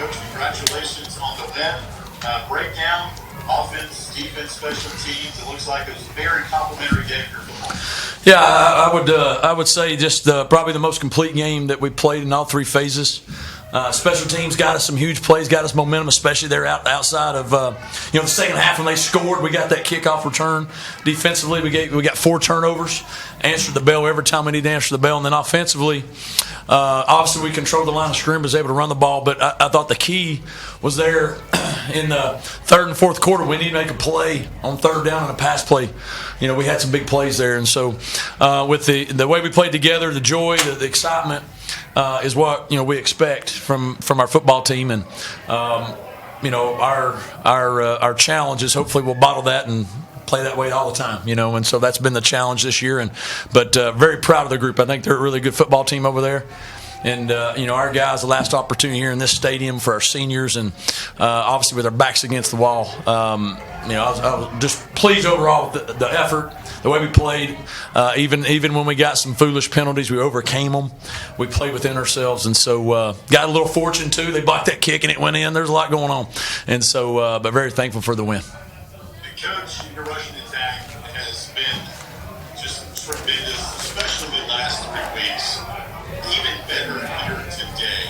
Coach, congratulations on the win. Breakdown, offense, defense, special teams. It looks like it was a very complimentary game for football. Yeah, I would say just probably the most complete game that we played in all three phases. Special teams got us some huge plays, got us momentum, especially there outside of the second half when they scored. We got that kickoff return. Defensively, we got 4 turnovers. Answered the bell every time we need to answer the bell, and then offensively, obviously we controlled the line of scrimmage, was able to run the ball. But I thought the key was there in the third and fourth quarter. We need to make a play on third down and a pass play. We had some big plays there, and so with the way we played together, the joy, the excitement. Is what we expect from our football team, and our challenge is hopefully we'll bottle that and play that way all the time, and so that's been the challenge this year. But very proud of the group. I think they're a really good football team over there. And, our guys, the last opportunity here in this stadium for our seniors, and obviously with our backs against the wall. I was just pleased overall with the effort, the way we played. Even when we got some foolish penalties, we overcame them. We played within ourselves, and so got a little fortune too. They blocked that kick and it went in. There's a lot going on, and so but very thankful for the win. Coach, your rushing attack has been just tremendous, especially the last 3 weeks. Even better here today.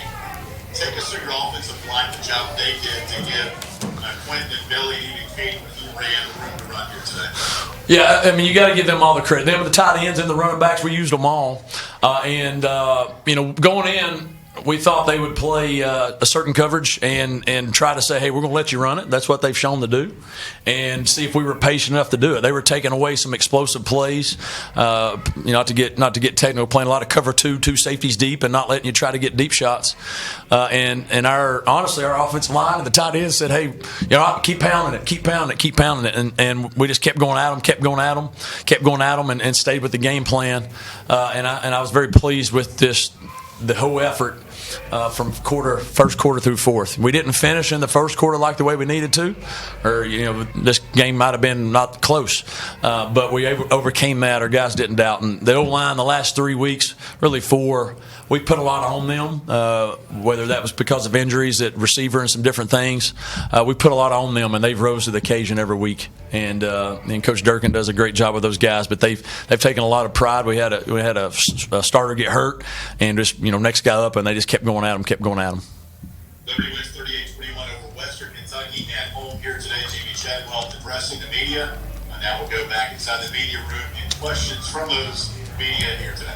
Take us through your offensive line, the job they did to give Quentin and Billy, even Kate, who ran the room to run here today. Yeah, I mean, you got to give them all the credit. Them, the tight ends and the running backs, we used them all. Going in, we thought they would play a certain coverage and try to say, hey, we're going to let you run it. That's what they've shown to do, and see if we were patient enough to do it. They were taking away some explosive plays, not to get technical, playing a lot of cover two safeties deep and not letting you try to get deep shots. And our offensive line and the tight ends said, hey, keep pounding it, and we just kept going at them, and stayed with the game plan. And I was very pleased with the whole effort from first quarter through fourth. We didn't finish in the first quarter like the way we needed to, or this game might have been not close, but we overcame that. Our guys didn't doubt, and the O-line the last 3 weeks, really 4, we put a lot on them, whether that was because of injuries at receiver and some different things. We put a lot on them, and they've rose to the occasion every week. And Coach Durkin does a great job with those guys, but they've taken a lot of pride. We had a starter get hurt, and just next guy up, and they just kept going at him. Liberty wins 38-21 over Western Kentucky at home here today. Jamie Chadwell addressing the media, and now we'll go back inside the media room and questions from those media here today.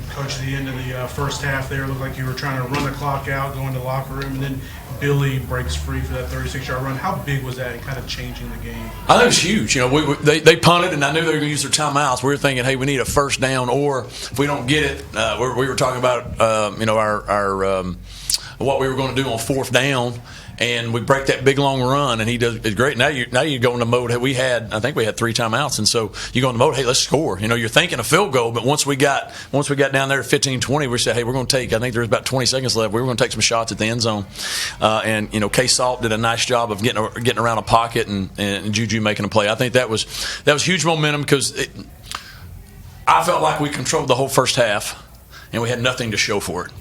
Coach, at the end of the first half there, looked like you were trying to run the clock out, go into the locker room, and then Billy breaks free for that 36-yard run. How big was that in kind of changing the game? I think it was huge. They punted, and I knew they were going to use their timeouts. We were thinking, hey, we need a first down, or if we don't get it, we were talking about our what we were going to do on fourth down. And we break that big long run, and he does it's great. Now you go into mode. I think we had 3 timeouts, and so you go into mode. Hey, let's score. You're thinking a field goal, but once we got down there at 15-20, we said, hey, we're going to take. I think there's about 20 seconds left. We were going to take some shots at the end zone, and K Salt did a nice job of getting around a pocket and Juju making a play. I think that was huge momentum because I felt like we controlled the whole first half, and we had nothing to show for it.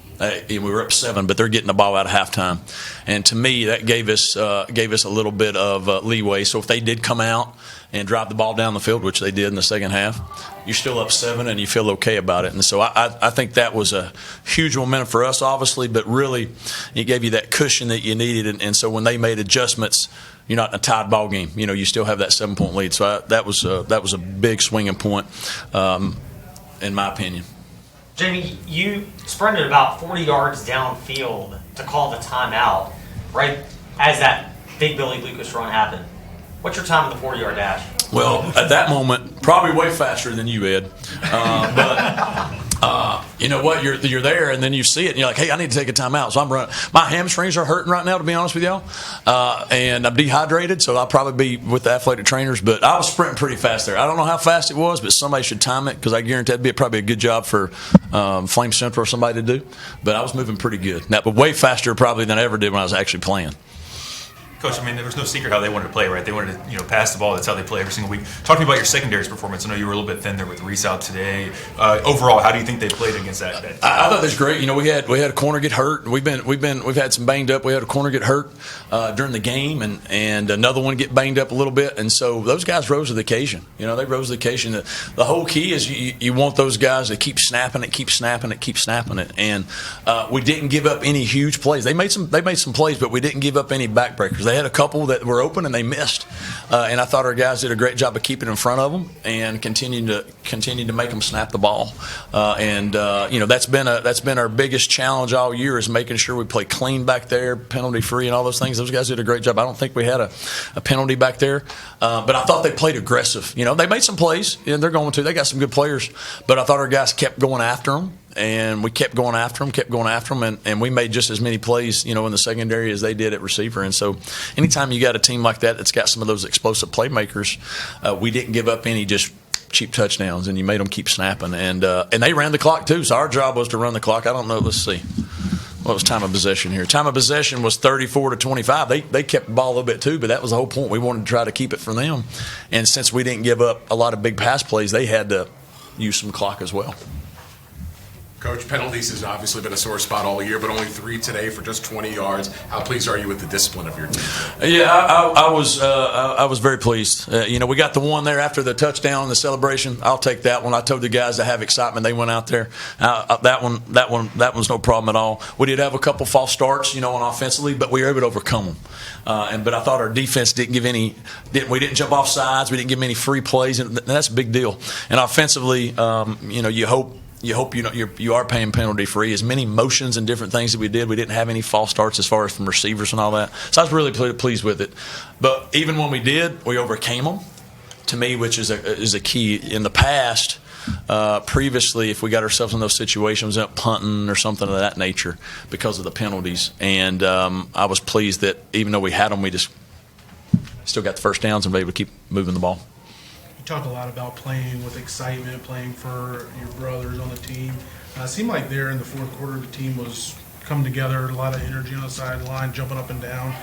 We were up 7, but they're getting the ball out of halftime, and to me that gave us a little bit of leeway. So if they did come out and drop the ball down the field, which they did in the second half, you're still up 7 and you feel okay about it. And so I think that was a huge momentum for us, obviously, but really it gave you that cushion that you needed. And so when they made adjustments, you're not in a tied ball game. You still have that 7-point lead. So that was a big swinging point, in my opinion. Jamie, you sprinted about 40 yards downfield to call the timeout right as that big Billy Lucas run happened. What's your time in the 40-yard dash? Well, at that moment, probably way faster than you, Ed. But you know what? You're there, and then you see it, and you're like, hey, I need to take a timeout. So I'm running. My hamstrings are hurting right now, to be honest with y'all. And I'm dehydrated, so I'll probably be with the athletic trainers. But I was sprinting pretty fast there. I don't know how fast it was, but somebody should time it because I guarantee that'd be probably a good job for Flame Central or somebody to do. But I was moving pretty good. That, but way faster probably than I ever did when I was actually playing. Coach, I mean, there was no secret how they wanted to play, right? They wanted to, pass the ball. That's how they play every single week. Talk to me about your secondary's performance. I know you were a little bit thin there with Reese out today. Overall, how do you think they played against that team? I thought that was great. We had a corner get hurt. We've had some banged up. We had a corner get hurt during the game, and another one get banged up a little bit. And so those guys rose to the occasion. They rose to the occasion. The whole key is you want those guys to keep snapping it. And we didn't give up any huge plays. They made some plays, but we didn't give up any backbreakers. They had a couple that were open and they missed, and I thought our guys did a great job of keeping in front of them and continuing to make them snap the ball. That's been our biggest challenge all year, is making sure we play clean back there, penalty free, and all those things. Those guys did a great job. I don't think we had a penalty back there, but I thought they played aggressive. They made some plays, and they're going to. They got some good players, but I thought our guys kept going after them. And we kept going after them, and we made just as many plays, in the secondary as they did at receiver. And so anytime you got a team like that that's got some of those explosive playmakers, we didn't give up any just cheap touchdowns, and you made them keep snapping. And they ran the clock too, so our job was to run the clock. I don't know, let's see. What was time of possession here? Time of possession was 34-25. They kept the ball a little bit too, but that was the whole point. We wanted to try to keep it for them. And since we didn't give up a lot of big pass plays, they had to use some clock as well. Coach, penalties has obviously been a sore spot all year, but only 3 today for just 20 yards. How pleased are you with the discipline of your team? Yeah, I was very pleased. We got the one there after the touchdown and the celebration. I'll take that one. I told the guys to have excitement. They went out there. That one's no problem at all. We did have a couple false starts, on offensively, but we were able to overcome them. But I thought our defense didn't give any. We didn't jump off sides. We didn't give them any free plays, and that's a big deal. And offensively, you hope you are paying penalty free. As many motions and different things that we did, we didn't have any false starts as far as from receivers and all that. So I was really pleased with it. But even when we did, we overcame them. To me, which is a key. In the past, previously, if we got ourselves in those situations, up punting or something of that nature because of the penalties. And I was pleased that even though we had them, we just still got the first downs and were able to keep moving the ball. You talked a lot about playing with excitement, playing for your brothers on the team. It seemed like there in the fourth quarter, the team was coming together, a lot of energy on the sideline, jumping up and down.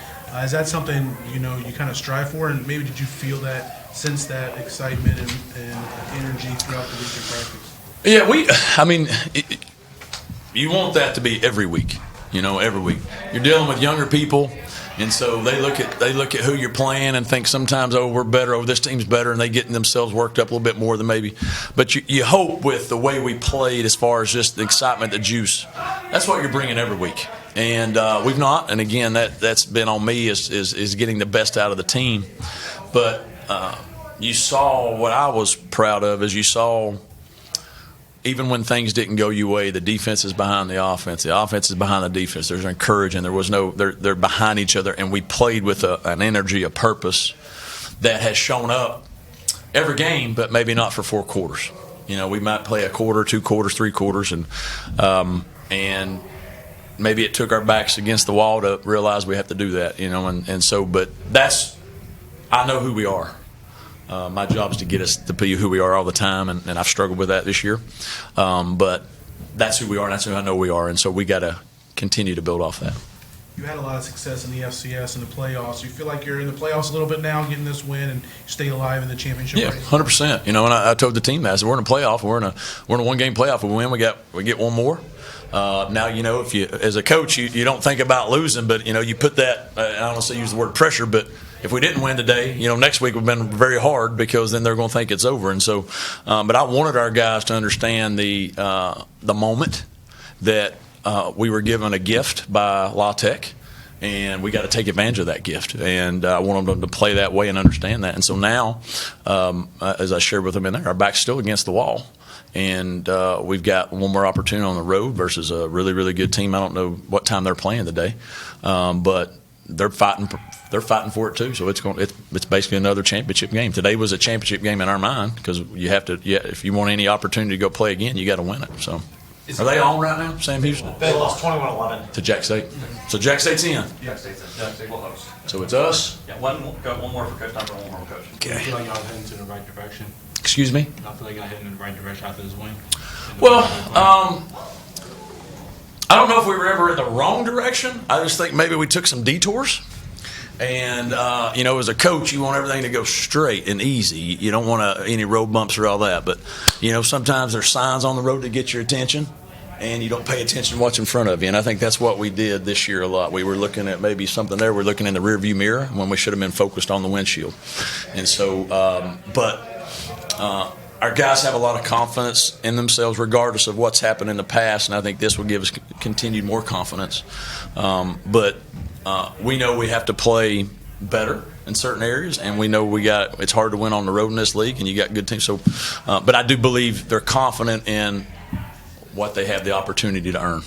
Is that something you kind of strive for? And maybe did you feel that, sense that excitement and energy throughout the week in practice? Yeah, you want that to be every week. Every week you're dealing with younger people. And so they look at who you're playing and think sometimes, we're better, this team's better, and they getting themselves worked up a little bit more than maybe. But you hope with the way we played, as far as just the excitement, the juice, that's what you're bringing every week. And we've not. And again, that's been on me is getting the best out of the team. But you saw what I was proud of is you saw. Even when things didn't go your way, the defense is behind the offense. The offense is behind the defense. There's encouraging. They're behind each other, and we played with an energy, a purpose that has shown up every game, but maybe not for 4 quarters. We might play a quarter, 2 quarters, 3 quarters, and maybe it took our backs against the wall to realize we have to do that. But I know who we are. My job is to get us to be who we are all the time, and I've struggled with that this year. But that's who we are, and that's who I know we are, and so we got to continue to build off that. You had a lot of success in the FCS and the playoffs. You feel like you're in the playoffs a little bit now, getting this win, and stay alive in the championship race? 100%. And I told the team that. I said, we're in a playoff. We're in a 1-game playoff. If we win, we get one more. Now, if you, as a coach, you don't think about losing, but, you put that, I don't want to use the word pressure, but if we didn't win today, next week would have been very hard because then they're going to think it's over. And so, but I wanted our guys to understand the moment that we were given a gift by La Tech, and we got to take advantage of that gift. And I want them to play that way and understand that. And so now, as I shared with them in there, our back's still against the wall. And we've got one more opportunity on the road versus a really, really good team. I don't know what time they're playing today, but they're fighting for it too. So it's basically another championship game. Today was a championship game in our mind because you have to. Yeah, if you want any opportunity to go play again, you got to win it. So. Are they on right now, Sam Houston? They lost 21-11 to Jack State. So Jack State's in. Jack State will host. So it's us. Yeah, one more for Coach Tucker, one more for Coach. Okay. I feel like y'all heading in the right direction. Excuse me? I feel like y'all heading in the right direction after this win. Well, I don't know if we were ever in the wrong direction. I just think maybe we took some detours. And as a coach, you want everything to go straight and easy. You don't want any road bumps or all that. But sometimes there's signs on the road to get your attention, and you don't pay attention to what's in front of you. And I think that's what we did this year a lot. We were looking at maybe something there. We're looking in the rearview mirror when we should have been focused on the windshield. And so, our guys have a lot of confidence in themselves, regardless of what's happened in the past. And I think this will give us continued more confidence. We know we have to play better in certain areas, and we know it's hard to win on the road in this league, and you got good teams. So, but I do believe they're confident in what they have the opportunity to earn.